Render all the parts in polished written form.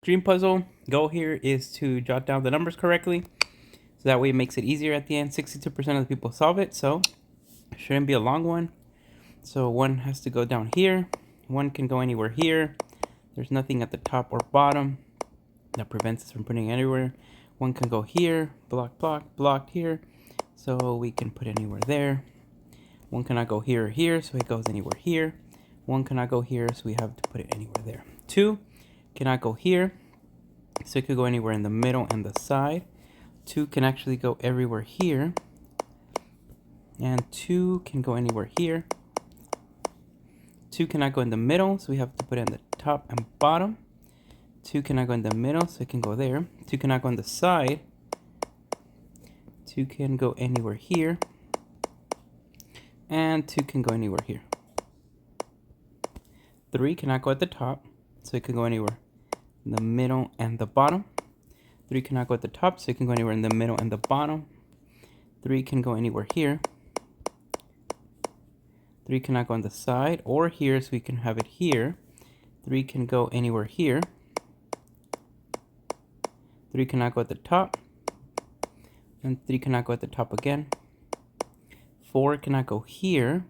dream puzzle goal here is to jot down the numbers correctly. So that way it makes it easier at the end. 62% of the people solve it, so it shouldn't be a long one. So one has to go down here. One can go anywhere here. There's nothing at the top or bottom that prevents us from putting it anywhere. One can go here, blocked here. So we can put anywhere there. One cannot go here or here, so it goes anywhere here. One cannot go here, so we have to put it anywhere there. Two cannot go here, so it could go anywhere in the middle and the side. Two can actually go everywhere here. And two can go anywhere here. Two cannot go in the middle, so we have to put it in the top and bottom. Two cannot go in the middle, so it can go there. Two cannot go on the side. Two can go anywhere here. And two can go anywhere here. Three cannot go at the top, so it can go anywhere in the middle and the bottom. Three cannot go at the top, so it can go anywhere in the middle and the bottom. Three can go anywhere here. Three cannot go on the side or here, so we can have it here. Three can go anywhere here. Three cannot go at the top. And three cannot go at the top again. Four cannot go here,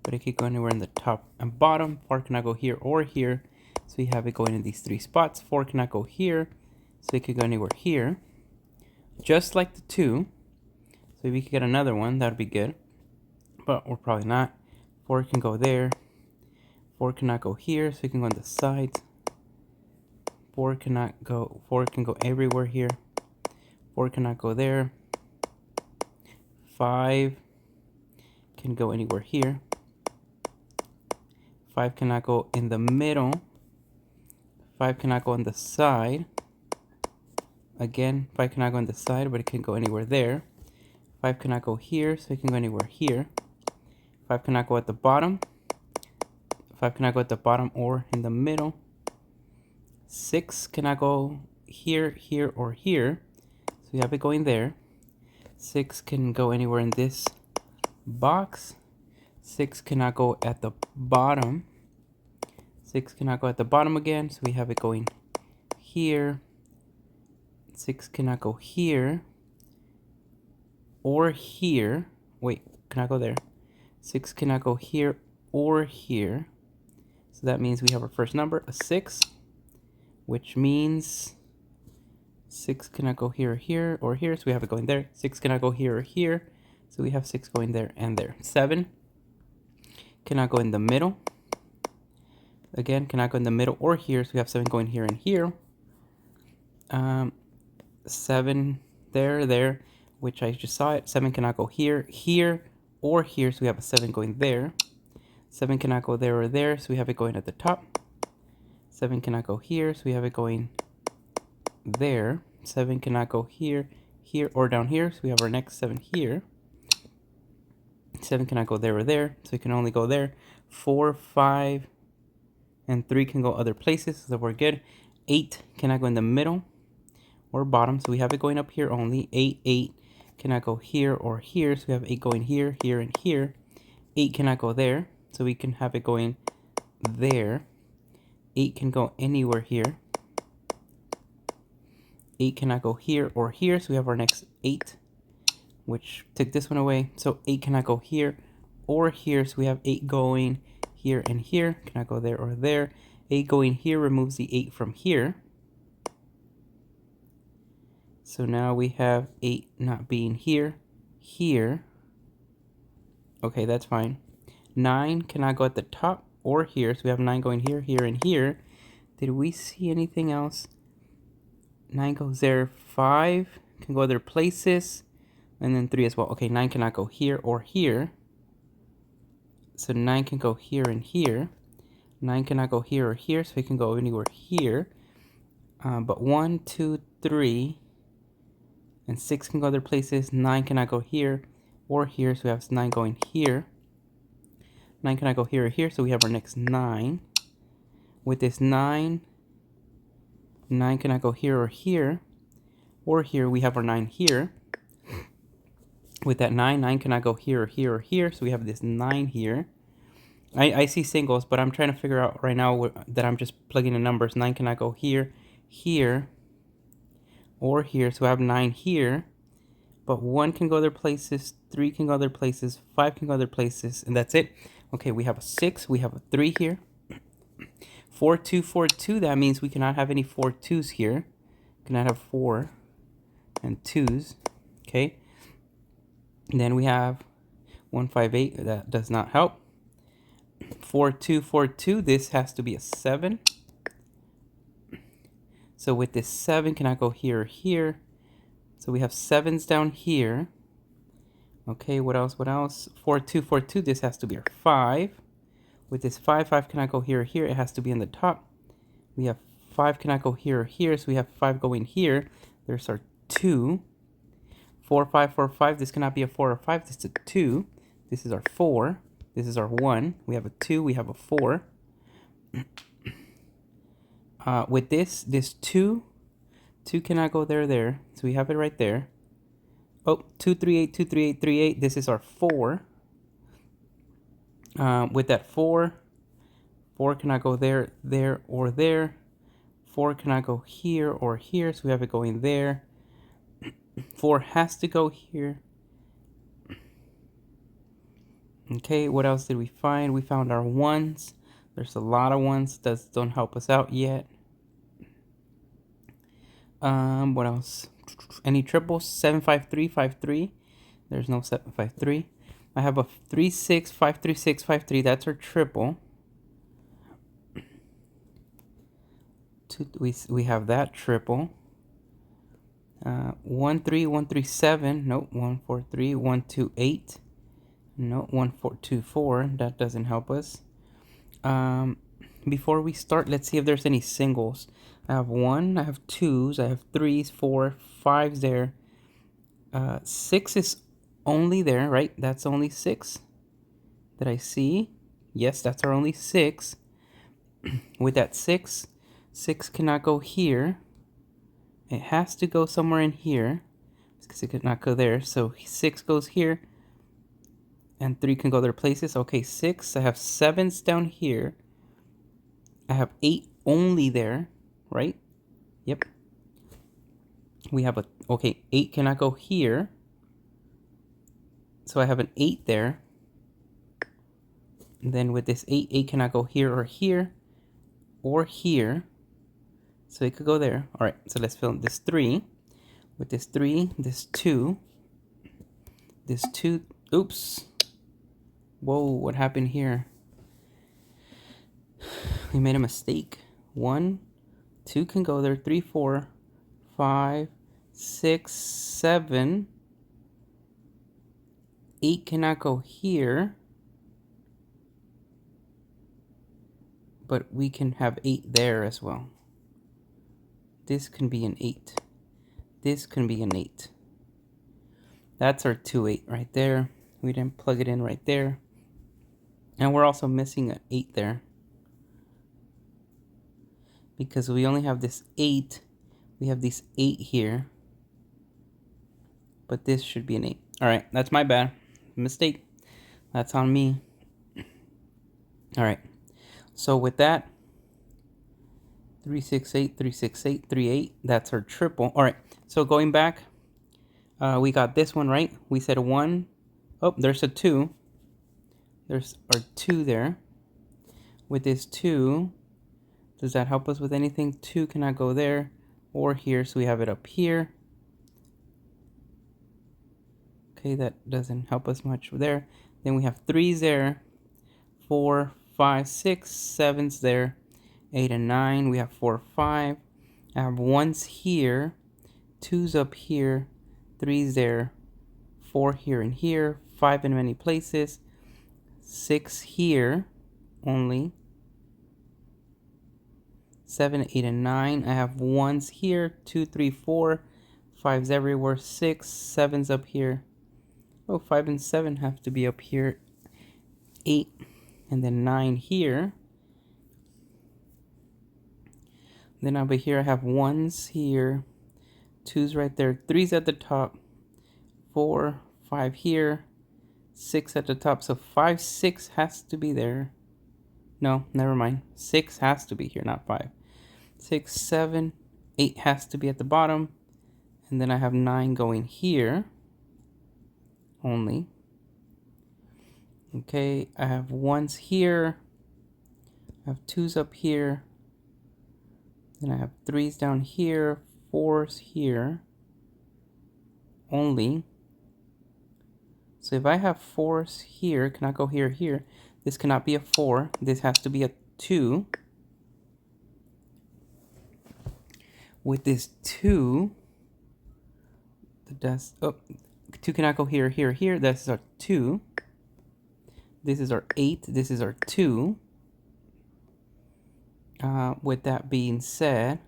but it could go anywhere in the top and bottom. Four cannot go here or here, so we have it going in these three spots. Four cannot go here, so it could go anywhere here, just like the two. So if we could get another one, that would be good, but we're probably not. Four can go there. Four cannot go here, so it can go on the sides. Four can go everywhere here. Four cannot go there. Five can go anywhere here. Five cannot go in the middle. Five cannot go on the side. Again, five cannot go on the side, but it can go anywhere there. Five cannot go here, so it can go anywhere here. Five cannot go at the bottom. Five cannot go at the bottom or in the middle. Six cannot go here, here, or here, so we have it going there. Six can go anywhere in this box. Six cannot go at the bottom. Six cannot go at the bottom again, so we have it going here. Six cannot go here or here. Wait, cannot go there. Six cannot go here or here. So that means we have our first number, a 6, which means 6 cannot go here or here or here, so we have it going there. 6 cannot go here or here, so we have 6 going there and there. 7 cannot go in the middle. Again, cannot go in the middle or here, so we have 7 going here and here. 7 there, which I just saw it. 7 cannot go here, here, or here, so we have a 7 going there. 7 cannot go there or there, so we have it going at the top. 7 cannot go here, so we have it going there. 7 cannot go here, here, or down here, so we have our next 7 here. 7 cannot go there or there, so it can only go there. 4, 5, and 3 can go other places, so we're good. 8 cannot go in the middle or bottom, so we have it going up here only. 8 cannot go here or here, so we have 8 going here, here, and here. 8 cannot go there, so we can have it going there. 8 can go anywhere here. 8 cannot go here or here, so we have our next 8, which took this one away. So 8 cannot go here or here, so we have 8 going here and here. Cannot go there or there. 8 going here removes the 8 from here. So now we have 8 not being here, here. Okay, that's fine. 9 cannot go at the top or here, so we have 9 going here, here, and here. Did we see anything else? 9 goes there. 5 can go other places, and then 3 as well. Okay, 9 cannot go here or here, so 9 can go here and here. 9 cannot go here or here, so it can go anywhere here. But 1, 2, 3, and 6 can go other places. 9 cannot go here or here, so we have 9 going here. 9 cannot go here or here, so we have our next 9. With this 9 cannot go here or here, or here, we have our 9 here. With that 9 cannot go here or here or here, so we have this 9 here. I see singles, but I'm trying to figure out right now that I'm just plugging in numbers. 9 cannot go here, here, or here. So I have 9 here, but 1 can go other places, 3 can go other places, 5 can go other places, and that's it. Okay, we have a 6, we have a 3 here. 4, 2, 4, 2, that means we cannot have any 4 2s here. Cannot have 4 and 2s, okay? And then we have 1, 5, 8, that does not help. 4, 2, 4, 2, this has to be a 7. So with this 7, can I go here or here? So we have 7s down here. Okay, what else, what else? 4, 2, 4, 2, this has to be our 5. With this 5, 5 cannot go here or here, it has to be in the top. We have 5 cannot go here or here, so we have 5 going here. There's our 2. 4, 5, 4, 5, this cannot be a 4 or 5, this is a 2. This is our 4. This is our 1. We have a 2, we have a 4. With this 2 cannot go there. So we have it right there. Oh, 2, 3, 8, 2, 3, 8, 3, 8. This is our 4. With that 4 cannot go there, or there. 4 cannot go here or here, so we have it going there. 4 has to go here. Okay, what else did we find? We found our 1s. There's a lot of 1s that don't help us out yet. What else? Any triples? 7, 5, 3, 5, 3. There's no 7, 5, 3. I have a 3, 6, 5, 3, 6, 5, 3. That's our triple. We have that triple. 1, 3, 1, 3, 7. Nope. 1, 4, 3. 1, 2, 8. No, 1, 4, 2, 4. That doesn't help us. Before we start, let's see if there's any singles. I have 1, I have 2s, I have 3s, 4, 5s there. 6 is only there, right? That's only 6 that I see. Yes, that's our only 6. With that 6 cannot go here. It has to go somewhere in here because it could not go there. So 6 goes here and 3 can go other places. Okay, 6. I have 7s down here. I have 8 only there, right? Yep. We have okay, 8 cannot go here. So I have an 8 there. And then with this 8 cannot go here or here or here. So it could go there. All right, so let's fill in this 3. With this 3, this 2, this 2, oops. Whoa, what happened here? We made a mistake. 1, 2 can go there, 3, 4, 5, 6, 7. 8 cannot go here. But we can have 8 there as well. This can be an 8. This can be an 8. That's our 2, 8 right there. We didn't plug it in right there. And we're also missing an 8 there. Because we only have this 8. We have this 8 here. But this should be an 8. Alright, that's my bad. Mistake. That's on me. Alright. So with that, 3, 6, 8, 3, 6, 8, 3, 8. That's our triple. Alright, so going back, we got this one, right? We said 1. Oh, there's a 2. There's our 2 there. With this 2, does that help us with anything? 2 cannot go there or here, so we have it up here. Okay, that doesn't help us much there. Then we have 3s there, 4, 5, 6, 7s there, 8 and 9. We have 4, 5. I have 1s here, 2s up here, 3s there, 4 here and here, 5 in many places, 6 here only, 7, 8, and 9. I have 1s here, 2, 3, 4, 5s everywhere, 6, 7s up here. Oh, 5 and 7 have to be up here, 8, and then 9 here. Then over here I have 1s here, 2s right there, 3s at the top, 4, 5 here, 6 at the top. So 5, 6 has to be there. No, never mind. 6 has to be here, not 5. 6, 7, 8 has to be at the bottom. And then I have 9 going here only. Okay, I have 1s here. I have 2s up here. Then I have 3s down here, 4s here only. So if I have 4s here, cannot go here, here. This cannot be a 4. This has to be a 2. With this 2, that's, oh, 2 cannot go here, here, here. This is our 2. This is our 8. This is our 2. With that being said,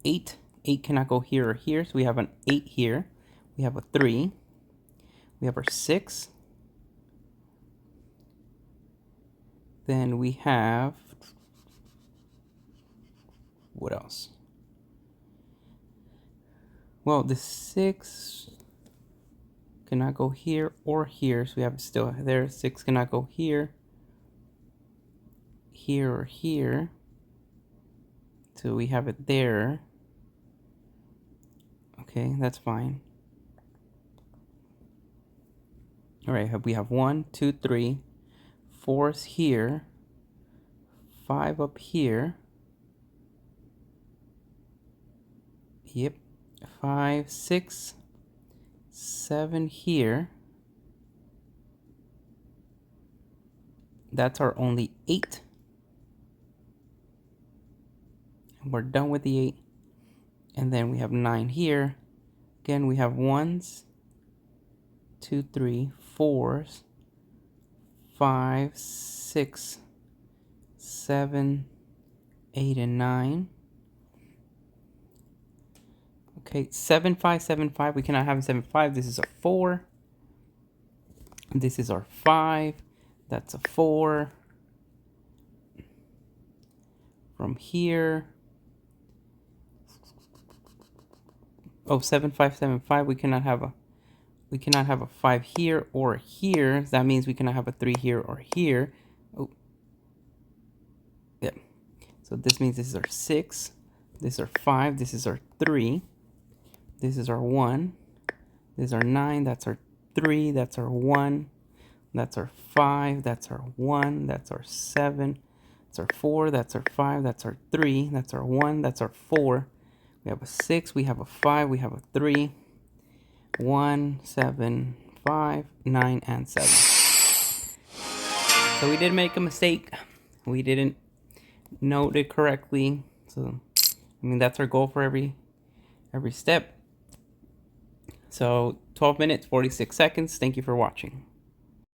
8 cannot go here or here. So we have an 8 here. We have a 3. We have our 6. Then we have, what else? Well, the 6 cannot go here or here. So we have still there. 6 cannot go here, here or here. So we have it there. Okay, that's fine. All right, we have 1, 2, 3, 4's here, 5 up here. Yep, 5, 6, 7 here. That's our only 8. And we're done with the 8. And then we have 9 here. Again, we have 1s, 2, 3, 4s, 5, 6, 7, 8, and 9. Okay, 7, 5, 7, 5. We cannot have a 7, 5. This is a 4. This is our 5. That's a 4. From here. Oh, 7, 5, 7, 5. We cannot have a 5 here or here. That means we cannot have a 3 here or here. Oh. Yep. So this means this is our 6. This is our 5. This is our 3. This is our 1. This is our 9. That's our 3. That's our 1. That's our 5. That's our 1. That's our 7. That's our 4. That's our 5. That's our 3. That's our 1. That's our 4. We have a 6. We have a 5. We have a 3. 1, 7, 5, 9, and 7. So we did make a mistake. We didn't note it correctly. So, I mean, that's our goal for every step. So 12 minutes, 46 seconds. Thank you for watching.